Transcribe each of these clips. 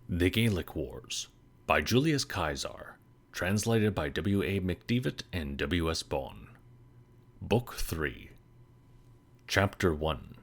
The Gallic Wars by Julius Caesar, translated by W.A. McDevitt and W.S. Bone. Book 3. Chapter 1.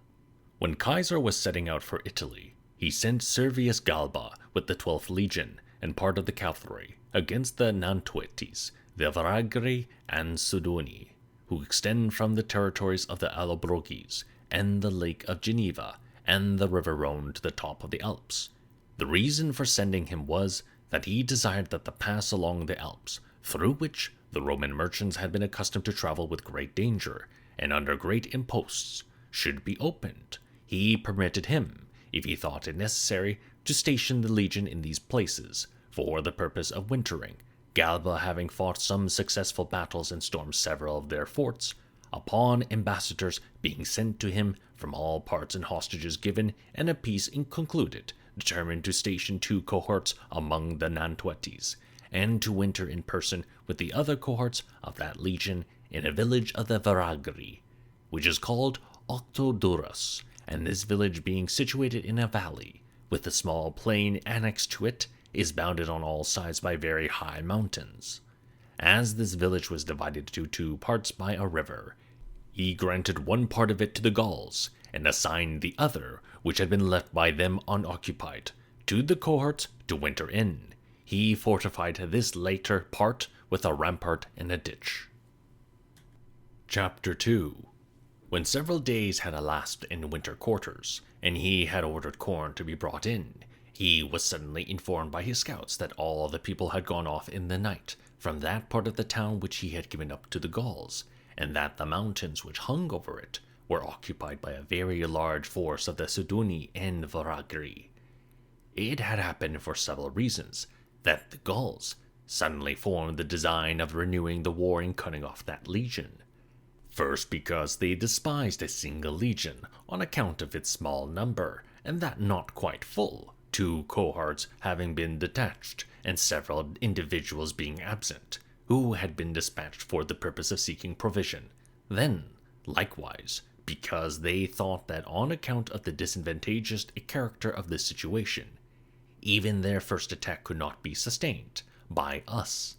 When Caesar was setting out for Italy, he sent Servius Galba with the 12th Legion and part of the cavalry against the Nantuetes, the Varagri, and Sudoni, who extend from the territories of the Allobroges and the Lake of Geneva and the River Rhone to the top of the Alps. The reason for sending him was that he desired that the pass along the Alps, through which the Roman merchants had been accustomed to travel with great danger and under great imposts, should be opened. He permitted him, if he thought it necessary, to station the legion in these places for the purpose of wintering, Galba having fought some successful battles and stormed several of their forts, upon ambassadors being sent to him from all parts and hostages given, and a peace concluded, determined to station 2 cohorts among the Nantuetes, and to winter in person with the other cohorts of that legion in a village of the Varagri, which is called Octodurus, and this village being situated in a valley, with a small plain annexed to it, is bounded on all sides by very high mountains. As this village was divided into 2 parts by a river, he granted one part of it to the Gauls, and assigned the other, which had been left by them unoccupied, to the cohorts to winter in. He fortified this later part with a rampart and a ditch. Chapter 2. When several days had elapsed in winter quarters, and he had ordered corn to be brought in, he was suddenly informed by his scouts that all the people had gone off in the night from that part of the town which he had given up to the Gauls, and that the mountains which hung over it were occupied by a very large force of the Sudoni and Varagri. It had happened for several reasons that the Gauls suddenly formed the design of renewing the war and cutting off that legion. First, because they despised a single legion on account of its small number, and that not quite full, 2 cohorts having been detached, and several individuals being absent, who had been dispatched for the purpose of seeking provision. Then, likewise, because they thought that on account of the disadvantageous character of this situation, even their first attack could not be sustained by us,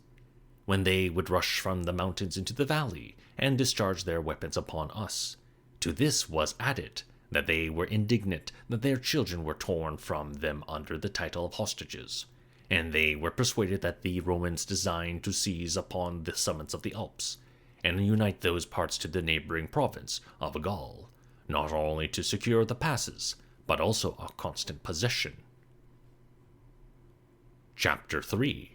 when they would rush from the mountains into the valley and discharge their weapons upon us. To this was added that they were indignant that their children were torn from them under the title of hostages, and they were persuaded that the Romans designed to seize upon the summits of the Alps, and unite those parts to the neighboring province of Gaul, not only to secure the passes, but also a constant possession. Chapter 3.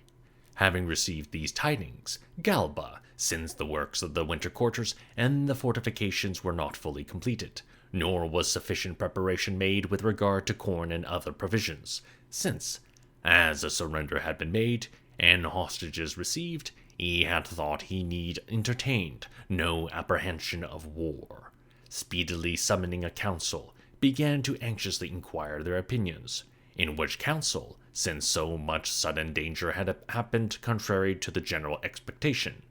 Having received these tidings, Galba, since the works of the winter quarters and the fortifications were not fully completed, nor was sufficient preparation made with regard to corn and other provisions, since, as a surrender had been made, and hostages received, he had thought he need entertained no apprehension of war, speedily summoning a council, began to anxiously inquire their opinions, in which council, since so much sudden danger had happened contrary to the general expectation,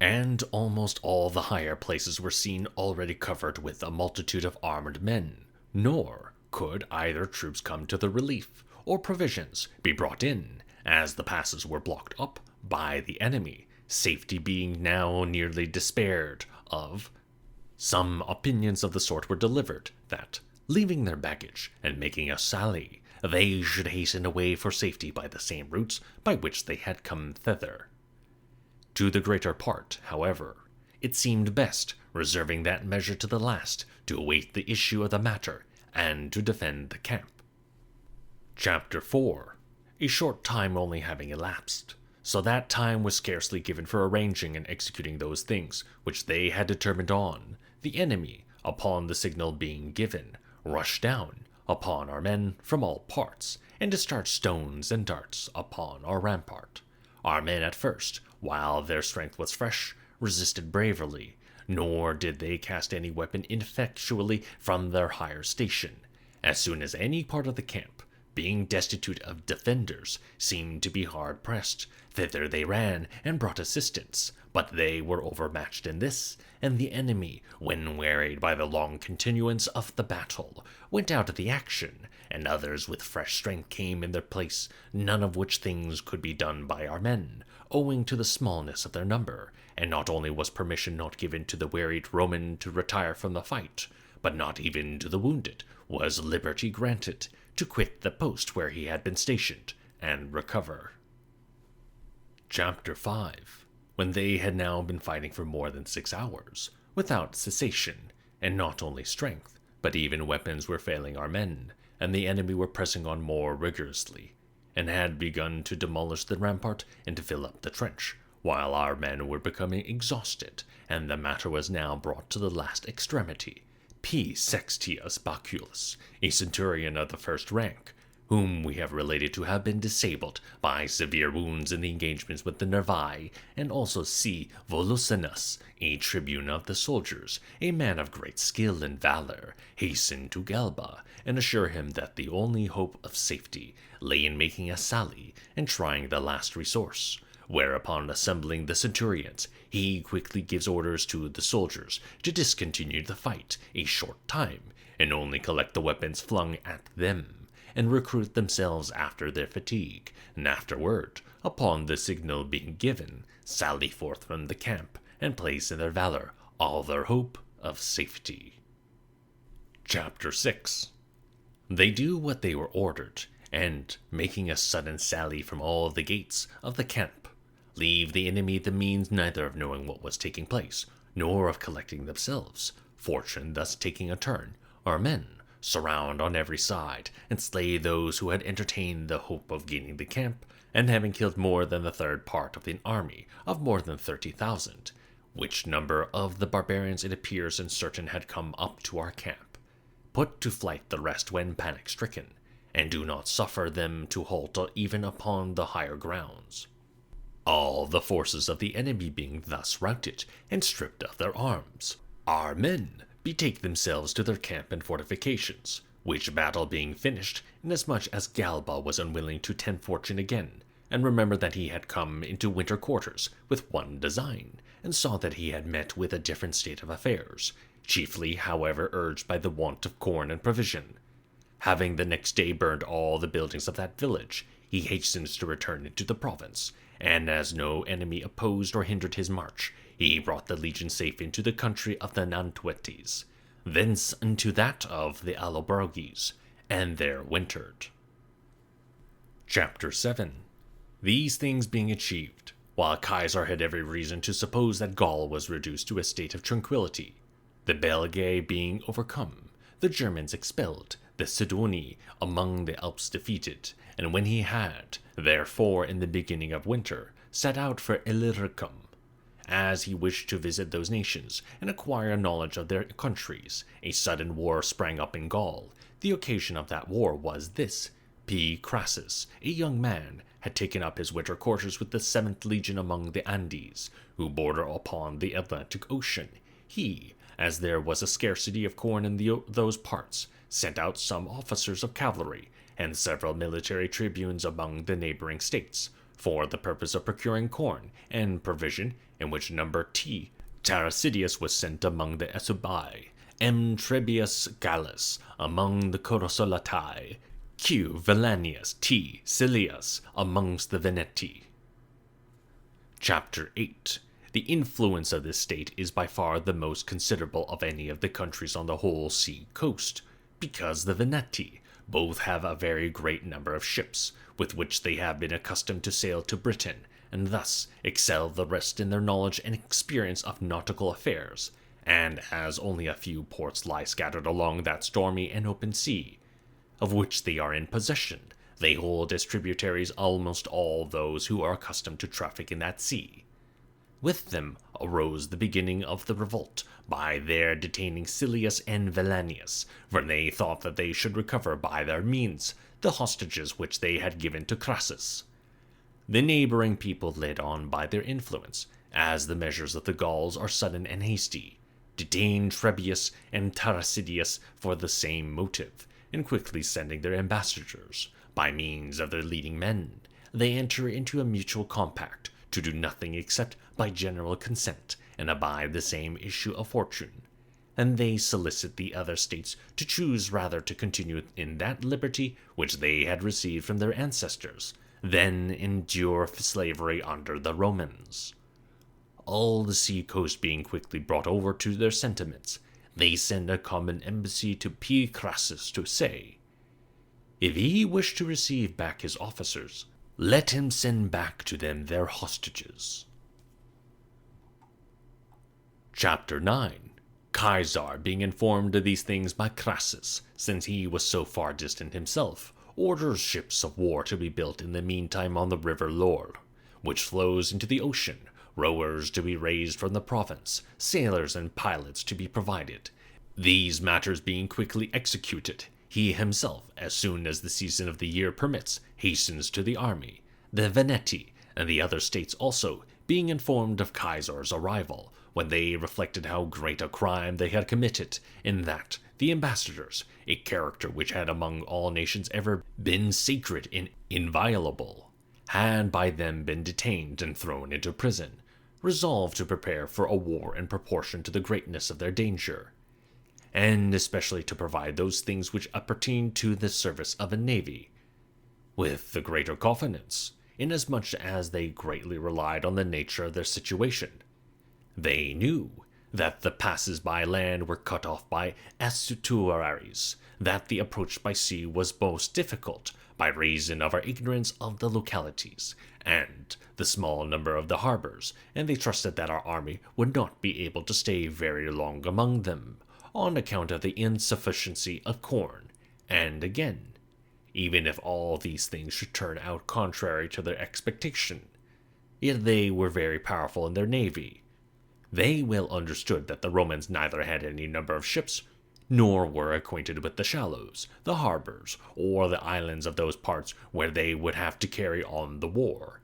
and almost all the higher places were seen already covered with a multitude of armed men, nor could either troops come to the relief, or provisions be brought in, as the passes were blocked up by the enemy, safety being now nearly despaired of. Some opinions of the sort were delivered, that, leaving their baggage and making a sally, they should hasten away for safety by the same routes by which they had come thither. To the greater part, however, it seemed best, reserving that measure to the last, to await the issue of the matter, and to defend the camp. Chapter 4. A short time only having elapsed, so that time was scarcely given for arranging and executing those things which they had determined on, the enemy, upon the signal being given, rushed down upon our men from all parts, and discharged stones and darts upon our rampart. Our men at first, while their strength was fresh, resisted bravely, nor did they cast any weapon ineffectually from their higher station. As soon as any part of the camp, being destitute of defenders, seemed to be hard pressed, thither they ran and brought assistance, but they were overmatched in this, and the enemy, when wearied by the long continuance of the battle, went out of the action, and others with fresh strength came in their place, none of which things could be done by our men, owing to the smallness of their number, and not only was permission not given to the wearied Roman to retire from the fight, but not even to the wounded was liberty granted to quit the post where he had been stationed, and recover. Chapter 5. When they had now been fighting for more than 6 hours, without cessation, and not only strength, but even weapons were failing our men, and the enemy were pressing on more rigorously, and had begun to demolish the rampart and to fill up the trench, while our men were becoming exhausted, and the matter was now brought to the last extremity. P. Sextius Baculus, a centurion of the first rank, whom we have related to have been disabled by severe wounds in the engagements with the Nervii, and also C. Volusinus, a tribune of the soldiers, a man of great skill and valor, hastened to Galba, and assured him that the only hope of safety lay in making a sally and trying the last resource. Whereupon, assembling the centurions, he quickly gives orders to the soldiers to discontinue the fight a short time, and only collect the weapons flung at them, and recruit themselves after their fatigue, and afterward, upon the signal being given, sally forth from the camp, and place in their valor all their hope of safety. Chapter 6. They do what they were ordered, and, making a sudden sally from all the gates of the camp, leave the enemy the means neither of knowing what was taking place, nor of collecting themselves. Fortune thus taking a turn, our men surround on every side, and slay those who had entertained the hope of gaining the camp, and having killed more than the third part of an army of more than 30,000, which number of the barbarians it appears and certain had come up to our camp, put to flight the rest when panic-stricken, and do not suffer them to halt even upon the higher grounds. All the forces of the enemy being thus routed and stripped of their arms, our men betake themselves to their camp and fortifications, which battle being finished, inasmuch as Galba was unwilling to tempt fortune again, and remembered that he had come into winter quarters with one design, and saw that he had met with a different state of affairs, chiefly, however, urged by the want of corn and provision. Having the next day burned all the buildings of that village, he hastens to return into the province, and as no enemy opposed or hindered his march, he brought the legion safe into the country of the Nantuetes, thence into that of the Allobroges, and there wintered. Chapter 7. These things being achieved, while Caesar had every reason to suppose that Gaul was reduced to a state of tranquility, the Belgae being overcome, the Germans expelled, the Sidoni among the Alps defeated, and when he had, therefore, in the beginning of winter, set out for Illyricum, as he wished to visit those nations and acquire knowledge of their countries, a sudden war sprang up in Gaul. The occasion of that war was this: P. Crassus, a young man, had taken up his winter quarters with the 7th Legion among the Andes, who border upon the Atlantic Ocean. He, as there was a scarcity of corn in those parts, sent out some officers of cavalry and several military tribunes among the neighboring states, for the purpose of procuring corn and provision, in which number T. Tarasidius was sent among the Esubai, M. Trebius Gallus among the Corosolatai, Q. Valanius T. Silius amongst the Veneti. Chapter 8. The influence of this state is by far the most considerable of any of the countries on the whole sea coast, because the Veneti both have a very great number of ships, with which they have been accustomed to sail to Britain, and thus excel the rest in their knowledge and experience of nautical affairs, and as only a few ports lie scattered along that stormy and open sea, of which they are in possession, they hold as tributaries almost all those who are accustomed to traffic in that sea. With them arose the beginning of the revolt, by their detaining Silius and Valanius, for they thought that they should recover by their means the hostages which they had given to Crassus. The neighboring people, led on by their influence, as the measures of the Gauls are sudden and hasty, detain Trebius and Tarasidius for the same motive, and quickly sending their ambassadors, by means of their leading men, they enter into a mutual compact to do nothing except by general consent, and abide the same issue of fortune. and they solicit the other states to choose rather to continue in that liberty which they had received from their ancestors, than endure slavery under the Romans. All the sea coast being quickly brought over to their sentiments, they send a common embassy to P. Crassus to say, if he wish to receive back his officers, let him send back to them their hostages. Chapter 9. Caesar, being informed of these things by Crassus, since he was so far distant himself, orders ships of war to be built in the meantime on the river Loire, which flows into the ocean, rowers to be raised from the province, sailors and pilots to be provided. These matters being quickly executed, he himself, as soon as the season of the year permits, hastens to the army. The Veneti, and the other states also, being informed of Caesar's arrival, when they reflected how great a crime they had committed, in that the ambassadors, a character which had among all nations ever been sacred and inviolable, had by them been detained and thrown into prison, resolved to prepare for a war in proportion to the greatness of their danger, and especially to provide those things which appertain to the service of a navy, with the greater confidence, inasmuch as they greatly relied on the nature of their situation. They knew that the passes by land were cut off by estuaries, that the approach by sea was most difficult, by reason of our ignorance of the localities, and the small number of the harbors, and they trusted that our army would not be able to stay very long among them, on account of the insufficiency of corn. And again, even if all these things should turn out contrary to their expectation, yet they were very powerful in their navy. They well understood that the Romans neither had any number of ships, nor were acquainted with the shallows, the harbors, or the islands of those parts where they would have to carry on the war,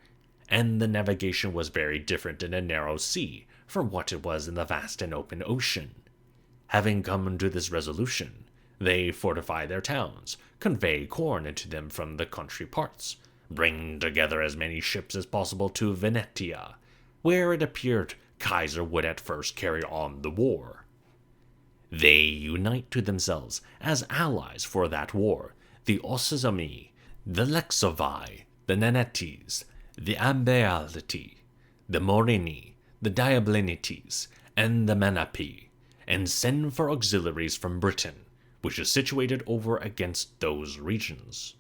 and the navigation was very different in a narrow sea from what it was in the vast and open ocean. Having come to this resolution, they fortify their towns, convey corn into them from the country parts, bring together as many ships as possible to Venetia, where it appeared Caesar would at first carry on the war. They unite to themselves as allies for that war the Ossizami, the Lexovi, the Nanetes, the Ambealiti, the Morini, the Diablenites, and the Manapi, and send for auxiliaries from Britain, which is situated over against those regions.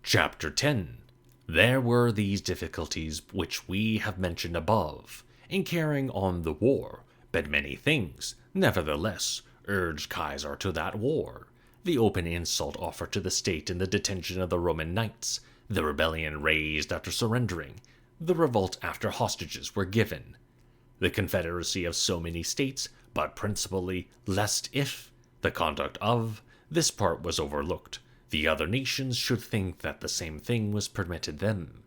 Chapter 10. There were these difficulties which we have mentioned above, in carrying on the war, but many things, nevertheless, urged Caesar to that war. The open insult offered to the state in the detention of the Roman knights, the rebellion raised after surrendering, the revolt after hostages were given, the confederacy of so many states, but principally lest if the conduct of this part was overlooked, the other nations should think that the same thing was permitted them.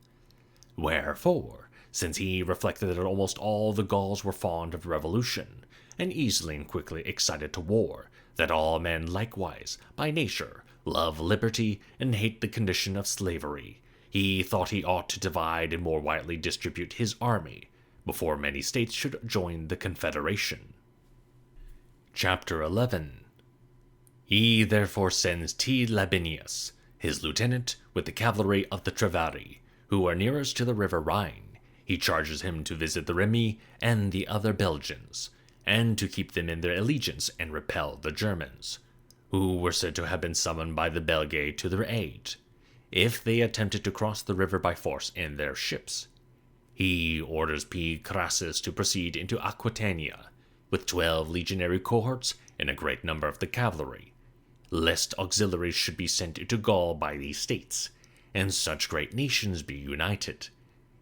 Wherefore, since he reflected that almost all the Gauls were fond of revolution, and easily and quickly excited to war, that all men likewise, by nature, love liberty and hate the condition of slavery, he thought he ought to divide and more widely distribute his army, before many states should join the confederation. Chapter 11. He therefore sends T. Labinius, his lieutenant, with the cavalry of the Treveri, who are nearest to the river Rhine. He charges him to visit the Remi and the other Belgians, and to keep them in their allegiance and repel the Germans, who were said to have been summoned by the Belgae to their aid, if they attempted to cross the river by force in their ships. He orders P. Crassus to proceed into Aquitania, with 12 legionary cohorts and a great number of the cavalry, lest auxiliaries should be sent into Gaul by these states, and such great nations be united.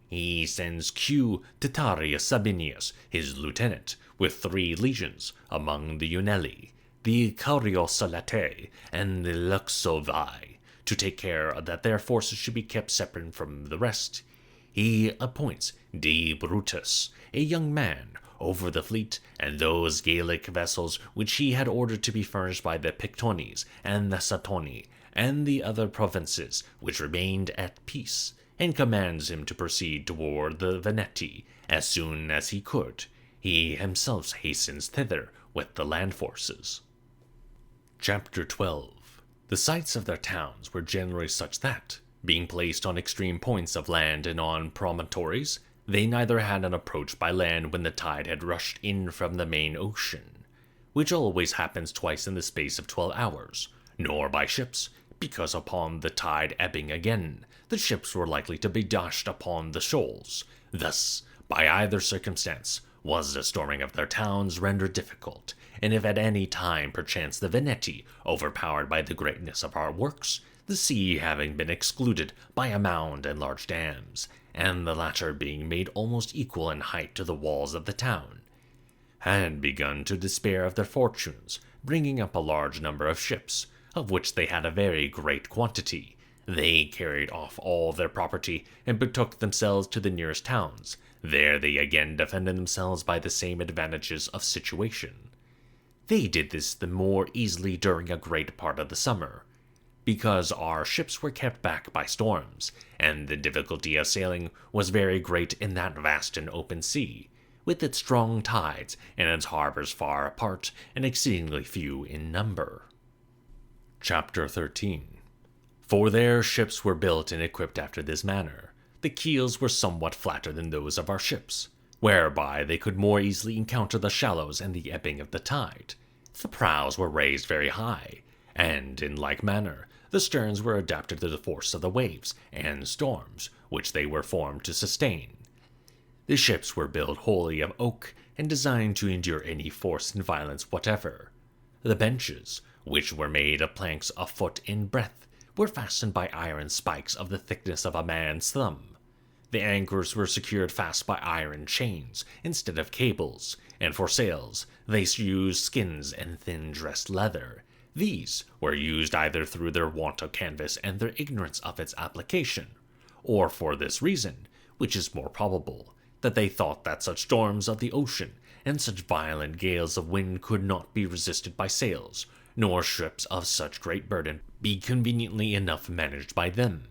He sends Q. Titarius Sabinius, his lieutenant, with 3 legions, among the Unelli, the Cariosalatae, and the Luxovi, to take care that their forces should be kept separate from the rest. He appoints D. Brutus, a young man, over the fleet and those Gallic vessels which he had ordered to be furnished by the Pictones and the Satoni and the other provinces which remained at peace, and commands him to proceed toward the Veneti as soon as he could. He himself hastens thither with the land forces. Chapter 12. The sites of their towns were generally such that, being placed on extreme points of land and on promontories, they neither had an approach by land when the tide had rushed in from the main ocean, which always happens twice in the space of 12 hours, nor by ships, because upon the tide ebbing again, the ships were likely to be dashed upon the shoals. Thus, by either circumstance, was the storming of their towns rendered difficult, and if at any time perchance the Veneti, overpowered by the greatness of our works, the sea having been excluded by a mound and large dams, and the latter being made almost equal in height to the walls of the town, had begun to despair of their fortunes, bringing up a large number of ships, of which they had a very great quantity, they carried off all their property and betook themselves to the nearest towns. There they again defended themselves by the same advantages of situation. They did this the more easily during a great part of the summer, because our ships were kept back by storms, and the difficulty of sailing was very great in that vast and open sea, with its strong tides and its harbors far apart and exceedingly few in number. Chapter 13. For their ships were built and equipped after this manner. The keels were somewhat flatter than those of our ships, whereby they could more easily encounter the shallows and the ebbing of the tide. The prows were raised very high, and, in like manner, the sterns were adapted to the force of the waves and storms, which they were formed to sustain. The ships were built wholly of oak, and designed to endure any force and violence whatever. The benches, which were made of planks a foot in breadth, were fastened by iron spikes of the thickness of a man's thumb. The anchors were secured fast by iron chains instead of cables, and for sails they used skins and thin dressed leather. These were used either through their want of canvas and their ignorance of its application, or for this reason, which is more probable, that they thought that such storms of the ocean and such violent gales of wind could not be resisted by sails, nor ships of such great burden be conveniently enough managed by them.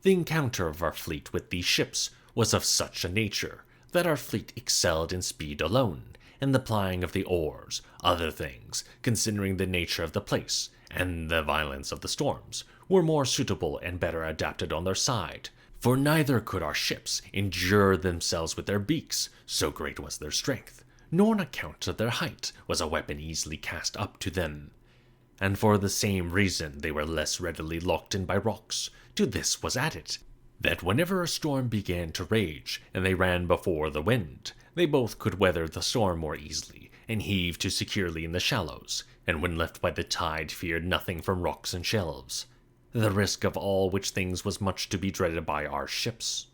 The encounter of our fleet with these ships was of such a nature that our fleet excelled in speed alone, and the plying of the oars. Other things, considering the nature of the place and the violence of the storms, were more suitable and better adapted on their side, for neither could our ships endure themselves with their beaks, so great was their strength, nor on account of their height was a weapon easily cast up to them. And for the same reason they were less readily locked in by rocks. To this was added, that whenever a storm began to rage, and they ran before the wind, they both could weather the storm more easily, and heave too securely in the shallows, and when left by the tide feared nothing from rocks and shelves. The risk of all which things was much to be dreaded by our ships.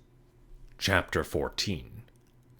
Chapter 14.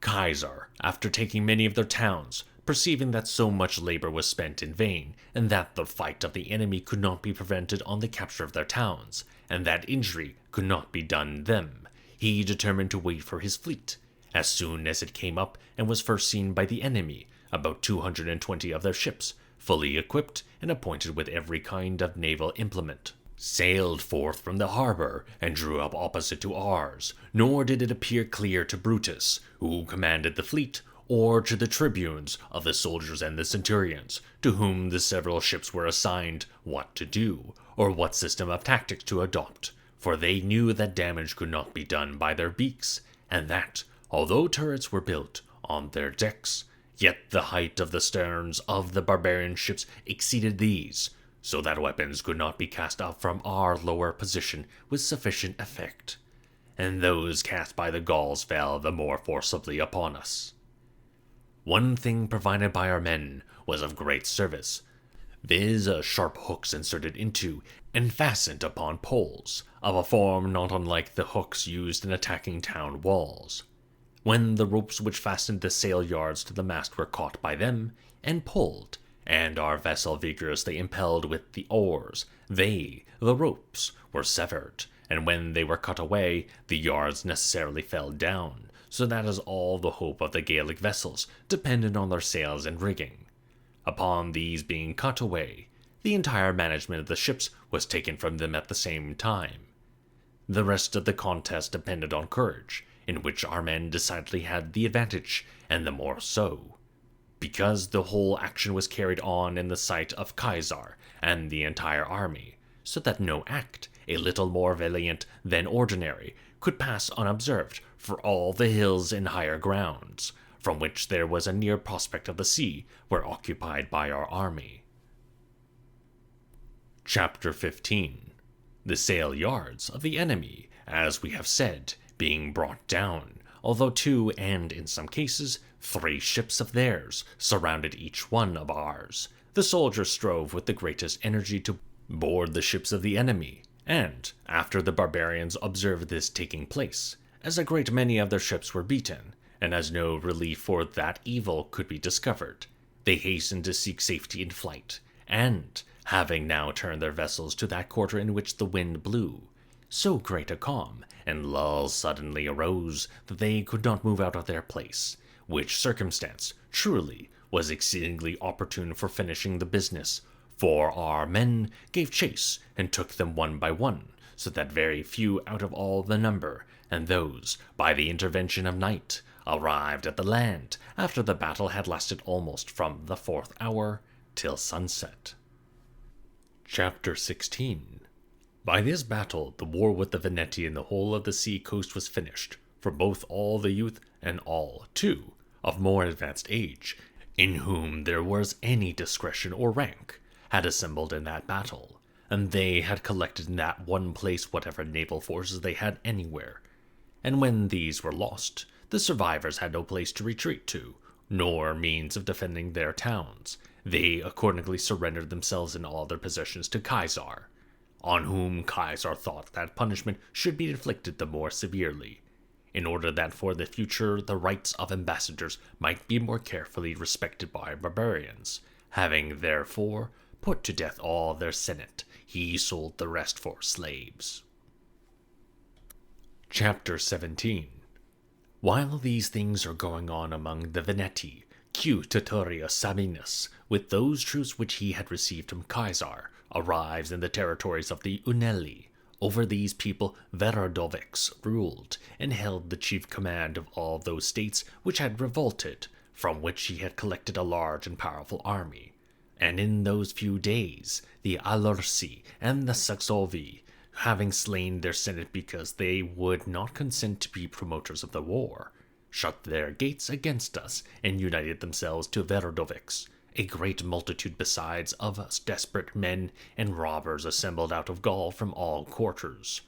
Caesar, after taking many of their towns, perceiving that so much labor was spent in vain, and that the fight of the enemy could not be prevented on the capture of their towns, and that injury could not be done them, he determined to wait for his fleet. As soon as it came up and was first seen by the enemy, about 220 of their ships, fully equipped and appointed with every kind of naval implement, sailed forth from the harbor and drew up opposite to ours, nor did it appear clear to Brutus, who commanded the fleet, or to the tribunes of the soldiers and the centurions, to whom the several ships were assigned, what to do, or what system of tactics to adopt, for they knew that damage could not be done by their beaks, and that, although turrets were built on their decks, yet the height of the sterns of the barbarian ships exceeded these, so that weapons could not be cast up from our lower position with sufficient effect, and those cast by the Gauls fell the more forcibly upon us. One thing provided by our men was of great service, viz. Sharp hooks inserted into and fastened upon poles, of a form not unlike the hooks used in attacking town walls. When the ropes which fastened the sail yards to the mast were caught by them, and pulled, and our vessel vigorously impelled with the oars, the ropes, were severed, and when they were cut away, the yards necessarily fell down, so that as all the hope of the Gallic vessels depended on their sails and rigging. Upon these being cut away, the entire management of the ships was taken from them at the same time. The rest of the contest depended on courage, in which our men decidedly had the advantage, and the more so. because the whole action was carried on in the sight of Caesar and the entire army, so that no act, a little more valiant than ordinary, could pass unobserved for all the hills and higher grounds, from which there was a near prospect of the sea, were occupied by our army. Chapter 15. The sail yards of the enemy, as we have said, being brought down, although 2 and, in some cases, 3 ships of theirs surrounded each one of ours, the soldiers strove with the greatest energy to board the ships of the enemy, and, after the barbarians observed this taking place, as a great many of their ships were beaten, and as no relief for that evil could be discovered, they hastened to seek safety in flight, and, having now turned their vessels to that quarter in which the wind blew, so great a calm and lull suddenly arose that they could not move out of their place, which circumstance, truly, was exceedingly opportune for finishing the business, for our men gave chase and took them one by one, so that very few out of all the number, and those, by the intervention of night, arrived at the land after the battle had lasted almost from the 4th hour till sunset. Chapter 16. By this battle the war with the Veneti and the whole of the sea coast was finished, for both all the youth and all, too, of more advanced age, in whom there was any discretion or rank, had assembled in that battle, and they had collected in that one place whatever naval forces they had anywhere. And when these were lost, the survivors had no place to retreat to, nor means of defending their towns. They accordingly surrendered themselves and all their possessions to Caesar, on whom Caesar thought that punishment should be inflicted the more severely, in order that for the future the rights of ambassadors might be more carefully respected by barbarians. Having therefore put to death all their senate, he sold the rest for slaves. Chapter 17. While these things are going on among the Veneti, Q. Titurius Sabinus, with those troops which he had received from Caesar, arrives in the territories of the Unelli. Over these people Verodovics ruled, and held the chief command of all those states which had revolted, from which he had collected a large and powerful army. And in those few days, the Alursi and the Saxovi, having slain their senate because they would not consent to be promoters of the war, shut their gates against us, and united themselves to Verodovics, a great multitude besides of desperate men and robbers assembled out of Gaul from all quarters,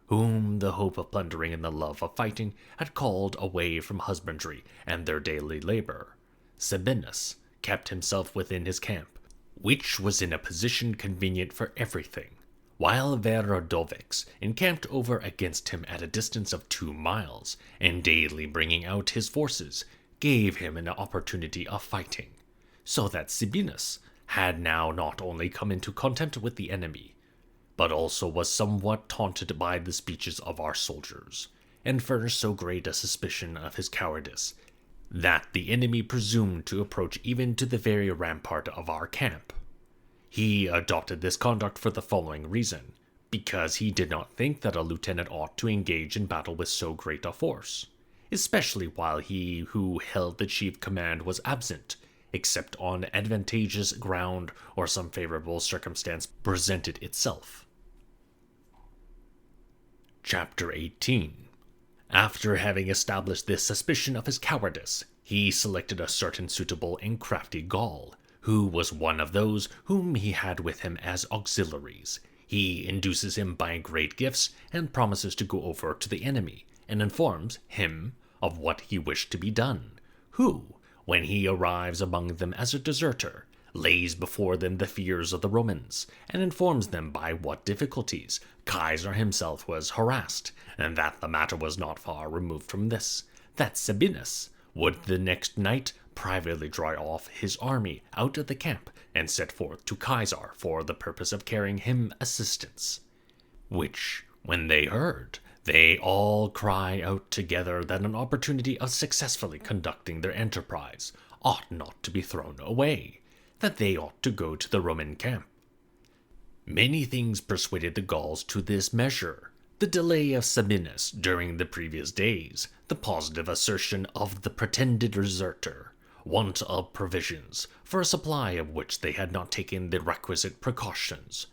whom the hope of plundering and the love of fighting had called away from husbandry and their daily labor. Sabinus kept himself within his camp, which was in a position convenient for everything, while Verodovics encamped over against him at a distance of 2 miles, and daily bringing out his forces, gave him an opportunity of fighting, so that Sabinus had now not only come into contempt with the enemy, but also was somewhat taunted by the speeches of our soldiers, and furnished so great a suspicion of his cowardice, that the enemy presumed to approach even to the very rampart of our camp. He adopted this conduct for the following reason, because he did not think that a lieutenant ought to engage in battle with so great a force, especially while he who held the chief command was absent, except on advantageous ground or some favorable circumstance presented itself. Chapter 18. After having established this suspicion of his cowardice, he selected a certain suitable and crafty Gaul, who was one of those whom he had with him as auxiliaries. He induces him by great gifts, and promises to go over to the enemy, and informs him of what he wished to be done, who, when he arrives among them as a deserter, lays before them the fears of the Romans, and informs them by what difficulties Caesar himself was harassed, and that the matter was not far removed from this, that Sabinus would the next night privately draw off his army out of the camp and set forth to Caesar for the purpose of carrying him assistance. Which, when they heard, they all cry out together that an opportunity of successfully conducting their enterprise ought not to be thrown away, that they ought to go to the Roman camp. Many things persuaded the Gauls to this measure: the delay of Sabinus during the previous days, the positive assertion of the pretended deserter, want of provisions, for a supply of which they had not taken the requisite precautions.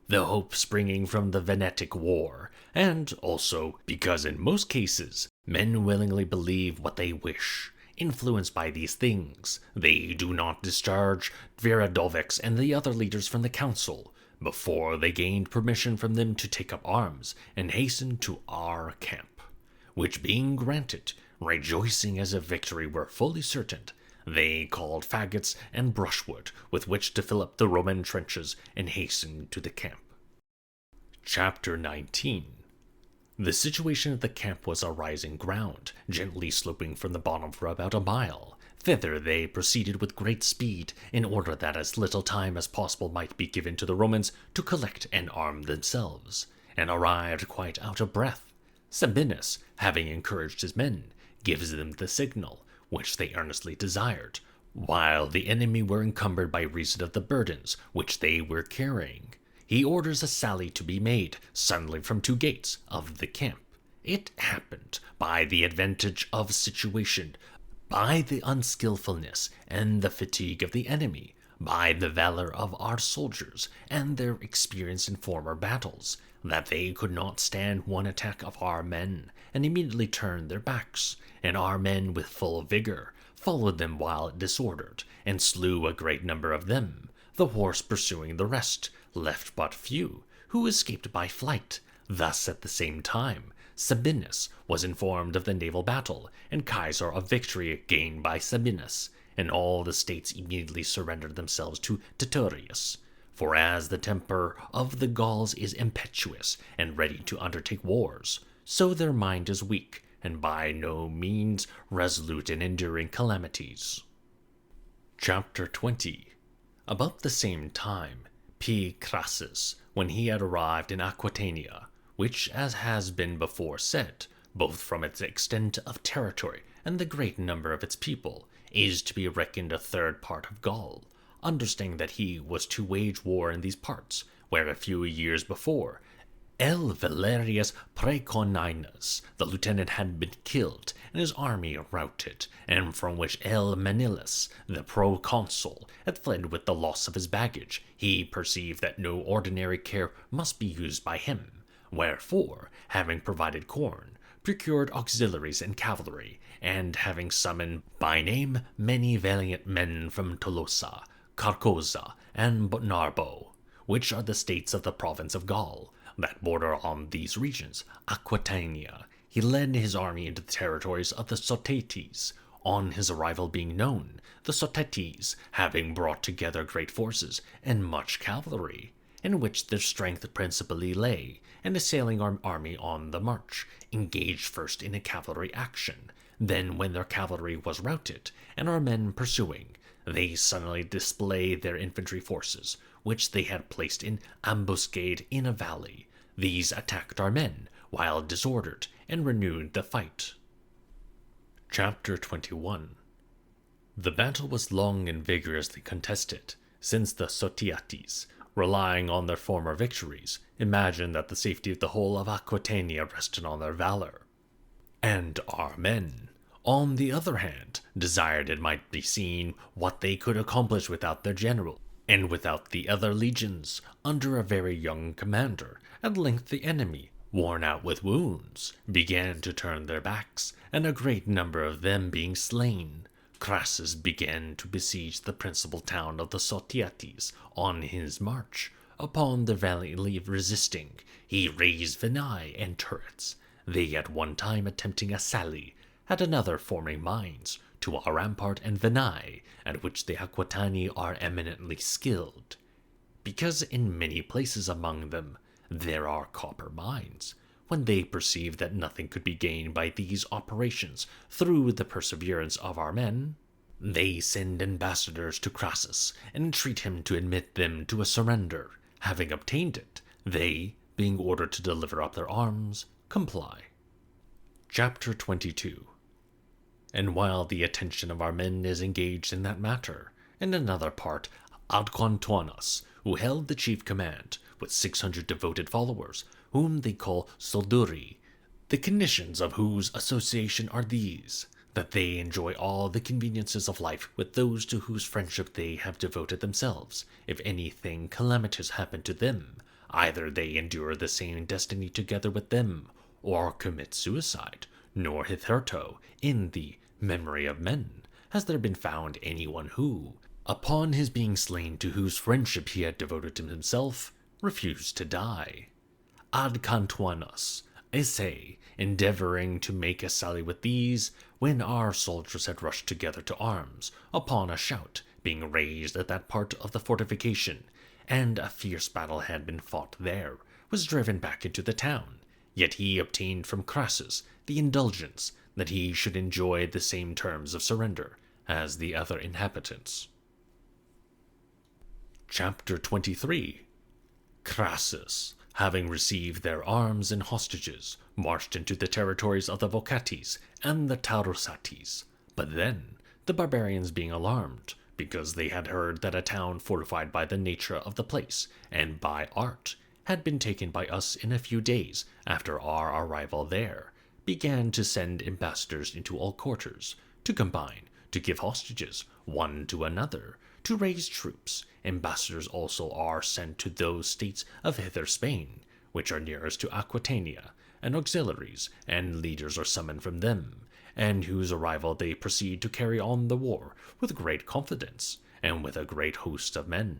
The hope springing from the Venetic War, and also because in most cases men willingly believe what they wish. Influenced by these things, they do not discharge Veradovics and the other leaders from the council before they gained permission from them to take up arms and hasten to our camp, which being granted, rejoicing as if victory were fully certain, they called faggots and brushwood with which to fill up the Roman trenches and hastened to the camp. Chapter 19. The situation at the camp was a rising ground, gently sloping from the bottom for about a mile. Thither they proceeded with great speed, in order that as little time as possible might be given to the Romans to collect and arm themselves, and arrived quite out of breath. Sabinus, having encouraged his men, gives them the signal, which they earnestly desired, while the enemy were encumbered by reason of the burdens which they were carrying. He orders a sally to be made suddenly from 2 gates of the camp. It happened, by the advantage of situation, by the unskillfulness and the fatigue of the enemy, by the valor of our soldiers and their experience in former battles, that they could not stand one attack of our men, and immediately turned their backs, and our men with full vigor followed them while disordered, and slew a great number of them, the horse pursuing the rest, left but few, who escaped by flight. Thus at the same time Sabinus was informed of the naval battle, and Caesar of victory gained by Sabinus, and all the states immediately surrendered themselves to Titurius. For as the temper of the Gauls is impetuous and ready to undertake wars, so their mind is weak, and by no means resolute in enduring calamities. Chapter 20. About the same time, P. Crassus, when he had arrived in Aquitania, which, as has been before said, both from its extent of territory and the great number of its people, is to be reckoned a third part of Gaul, understanding that he was to wage war in these parts, where a few years before L. Valerius Praeconinus, the lieutenant, had been killed and his army routed, and from which L. Manilius, the proconsul, had fled with the loss of his baggage, he perceived that no ordinary care must be used by him. Wherefore, having provided corn, procured auxiliaries and cavalry, and having summoned by name many valiant men from Tolosa, Carcosa, and Narbo, which are the states of the province of Gaul, that border on these regions, Aquitania, he led his army into the territories of the Sotates. On his arrival being known, the Sotates, having brought together great forces and much cavalry, in which their strength principally lay, and assailing our army on the march, engaged first in a cavalry action. Then, when their cavalry was routed, and our men pursuing, they suddenly displayed their infantry forces, which they had placed in ambuscade in a valley. These attacked our men, while disordered, and renewed the fight. Chapter 21. The battle was long and vigorously contested, since the Sotiates, relying on their former victories, imagined that the safety of the whole of Aquitania rested on their valor. And our men, on the other hand, desired it might be seen what they could accomplish without their general, and without the other legions, under a very young commander. At length the enemy, worn out with wounds, began to turn their backs, and a great number of them being slain, Crassus began to besiege the principal town of the Sotiates on his march. Upon their valiantly resisting, he raised venae and turrets, they at one time attempting a sally, at another forming mines, to our rampart and venae, at which the Aquitani are eminently skilled, because in many places among them there are copper mines. When they perceived that nothing could be gained by these operations through the perseverance of our men, they send ambassadors to Crassus and entreat him to admit them to a surrender. Having obtained it, they, being ordered to deliver up their arms, comply. Chapter 22. And while the attention of our men is engaged in that matter, in another part, Adcontonus, who held the chief command, with 600 devoted followers, whom they call Solduri, the conditions of whose association are these. that they enjoy all the conveniences of life with those to whose friendship they have devoted themselves. If anything calamitous happen to them, either they endure the same destiny together with them, or commit suicide. Nor hitherto, in the memory of men, has there been found anyone who, upon his being slain to whose friendship he had devoted himself, refused to die. Ad cantuanos, esse, endeavoring to make a sally with these, when our soldiers had rushed together to arms, upon a shout being raised at that part of the fortification, and a fierce battle had been fought there, was driven back into the town. Yet he obtained from Crassus the indulgence that he should enjoy the same terms of surrender as the other inhabitants. Chapter 23. Crassus, having received their arms and hostages, marched into the territories of the Vocates and the Taurosates. But then, the barbarians being alarmed, because they had heard that a town fortified by the nature of the place, and by art, had been taken by us in a few days after our arrival there, began to send ambassadors into all quarters, to combine, to give hostages, one to another, to raise troops. Ambassadors also are sent to those states of hither Spain, which are nearest to Aquitania, and auxiliaries and leaders are summoned from them, and whose arrival they proceed to carry on the war with great confidence, and with a great host of men.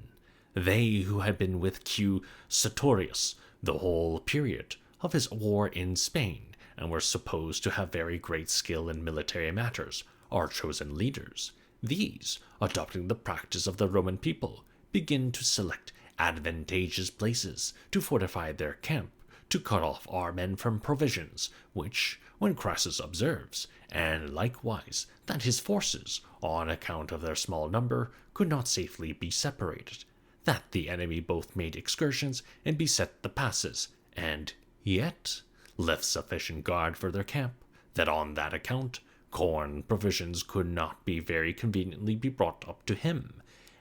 They who had been with Q. Sertorius the whole period of his war in Spain, and were supposed to have very great skill in military matters, are chosen leaders. These, adopting the practice of the Roman people, begin to select advantageous places to fortify their camp, to cut off our men from provisions, which, when Crassus observes, and likewise that his forces, on account of their small number, could not safely be separated, that the enemy both made excursions and beset the passes, and yet left sufficient guard for their camp, that on that account corn provisions could not be very conveniently be brought up to him,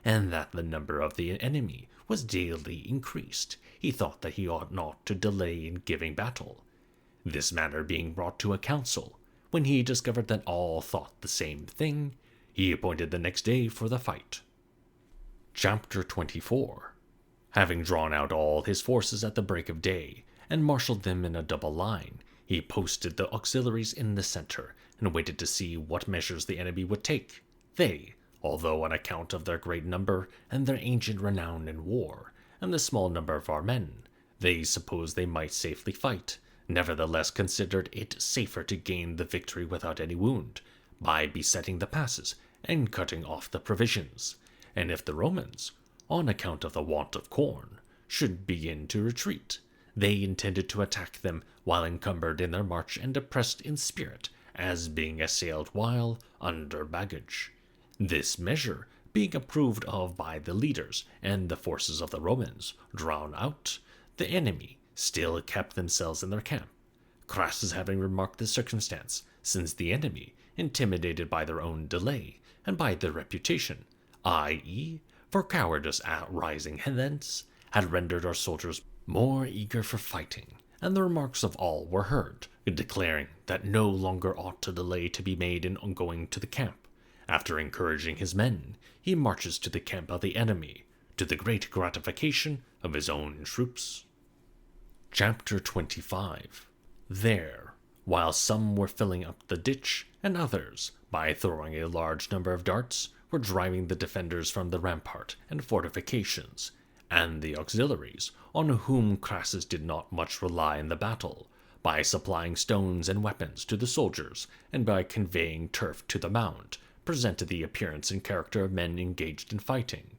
and that the number of the enemy was daily increased, he thought that he ought not to delay in giving battle. This matter being brought to a council, when he discovered that all thought the same thing, he appointed the next day for the fight. Chapter 24. Having drawn out all his forces at the break of day, and marshaled them in a double line, he posted the auxiliaries in the center, and waited to see what measures the enemy would take. They, although on account of their great number and their ancient renown in war, and the small number of our men, they supposed they might safely fight, nevertheless considered it safer to gain the victory without any wound, by besetting the passes and cutting off the provisions. And if the Romans, on account of the want of corn, should begin to retreat, they intended to attack them while encumbered in their march and depressed in spirit, as being assailed while under baggage. This measure being approved of by the leaders, and the forces of the Romans drawn out, the enemy still kept themselves in their camp. Crassus having remarked this circumstance, since the enemy, intimidated by their own delay, and by their reputation, i.e., for cowardice rising thence, had rendered our soldiers more eager for fighting, and the remarks of all were heard, declaring that no longer ought to delay to be made in going to the camp. After encouraging his men, he marches to the camp of the enemy, to the great gratification of his own troops. Chapter 25. There, while some were filling up the ditch, and others, by throwing a large number of darts, were driving the defenders from the rampart and fortifications, and the auxiliaries, on whom Crassus did not much rely in the battle, by supplying stones and weapons to the soldiers, and by conveying turf to the mound, presented the appearance and character of men engaged in fighting,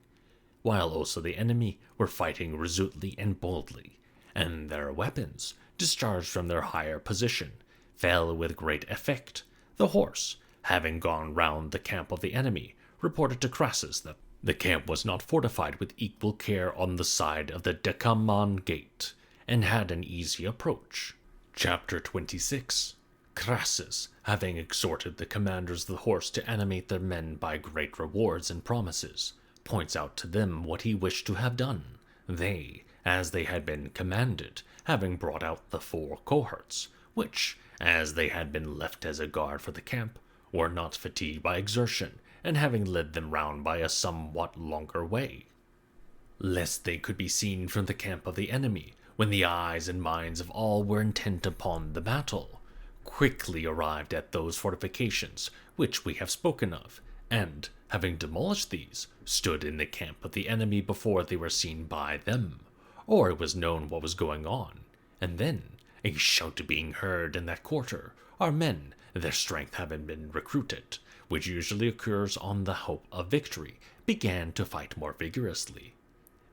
while also the enemy were fighting resolutely and boldly, and their weapons, discharged from their higher position, fell with great effect. The horse, having gone round the camp of the enemy, reported to Crassus that the camp was not fortified with equal care on the side of the Decuman gate, and had an easy approach. Chapter 26. Crassus, having exhorted the commanders of the horse to animate their men by great rewards and promises, points out to them what he wished to have done. They, as they had been commanded, having brought out the 4 cohorts, which, as they had been left as a guard for the camp, were not fatigued by exertion, and having led them round by a somewhat longer way, lest they could be seen from the camp of the enemy, when the eyes and minds of all were intent upon the battle, quickly arrived at those fortifications which we have spoken of, and, having demolished these, stood in the camp of the enemy before they were seen by them, or it was known what was going on, and then, a shout being heard in that quarter, our men, their strength having been recruited, which usually occurs on the hope of victory, began to fight more vigorously.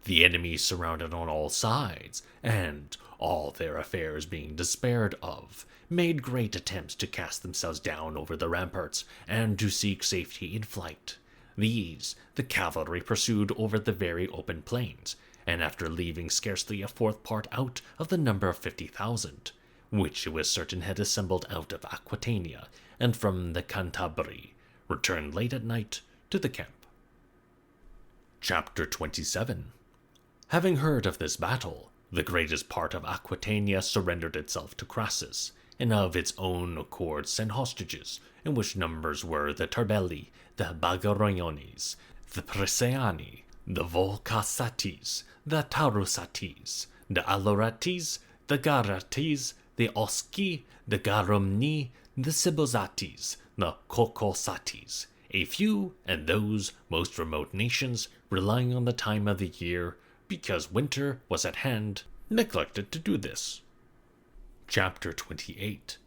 The enemy surrounded on all sides, and, all their affairs being despaired of, made great attempts to cast themselves down over the ramparts, and to seek safety in flight. These the cavalry pursued over the very open plains, and after leaving scarcely a fourth part out of the number of 50,000, which it was certain had assembled out of Aquitania and from the Cantabri, returned late at night to the camp. Chapter 27. Having heard of this battle, the greatest part of Aquitania surrendered itself to Crassus, and of its own accord sent hostages, in which numbers were the Tarbelli, the Bagariones, the Preseiani, the Volcasates, the Taurusates, the Alorates, the Garates, the Osci, the Garumni, the Sibozates, the Cocosates, a few, and those most remote nations, relying on the time of the year, because winter was at hand, neglected to do this. Chapter 28.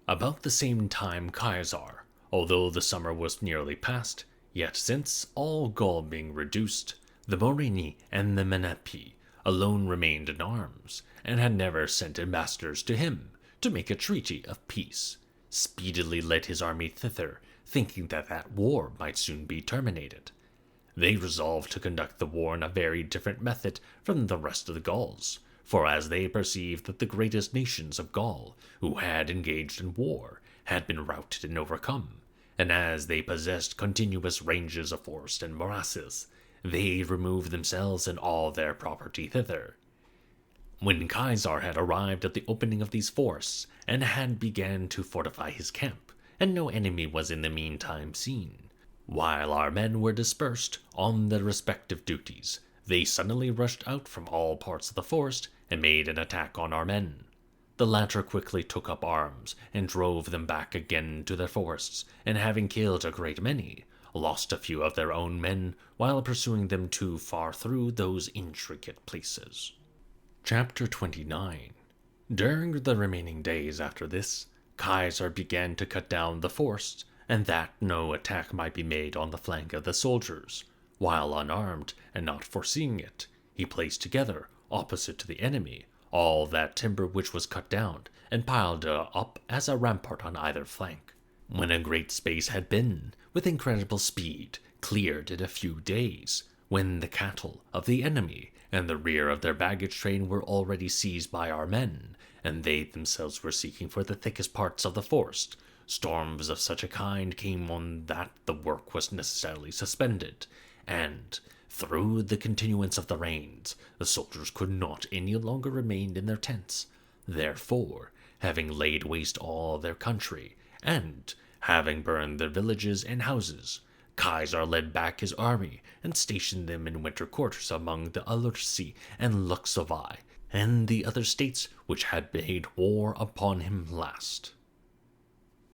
About the same time Caesar, although the summer was nearly past, yet since all Gaul being reduced, the Morini and the Menapi alone remained in arms, and had never sent ambassadors to him to make a treaty of peace, speedily led his army thither, thinking that war might soon be terminated. They resolved to conduct the war in a very different method from the rest of the Gauls, for as they perceived that the greatest nations of Gaul, who had engaged in war, had been routed and overcome, and as they possessed continuous ranges of forest and morasses, they removed themselves and all their property thither. When Caesar had arrived at the opening of these forests, and had began to fortify his camp, and no enemy was in the meantime seen, while our men were dispersed on their respective duties, they suddenly rushed out from all parts of the forest and made an attack on our men. The latter quickly took up arms and drove them back again to their forests, and having killed a great many, lost a few of their own men while pursuing them too far through those intricate places. Chapter 29. During the remaining days after this, Caesar began to cut down the forests, and that no attack might be made on the flank of the soldiers, while unarmed and not foreseeing it, he placed together, opposite to the enemy, all that timber which was cut down, and piled up as a rampart on either flank. When a great space had been, with incredible speed, cleared in a few days, when the cattle of the enemy and the rear of their baggage train were already seized by our men, and they themselves were seeking for the thickest parts of the forest, storms of such a kind came on that the work was necessarily suspended, and, through the continuance of the rains, the soldiers could not any longer remain in their tents. Therefore, having laid waste all their country, and having burned their villages and houses, Caesar led back his army and stationed them in winter quarters among the Alurci and Luxovi, and the other states which had made war upon him last.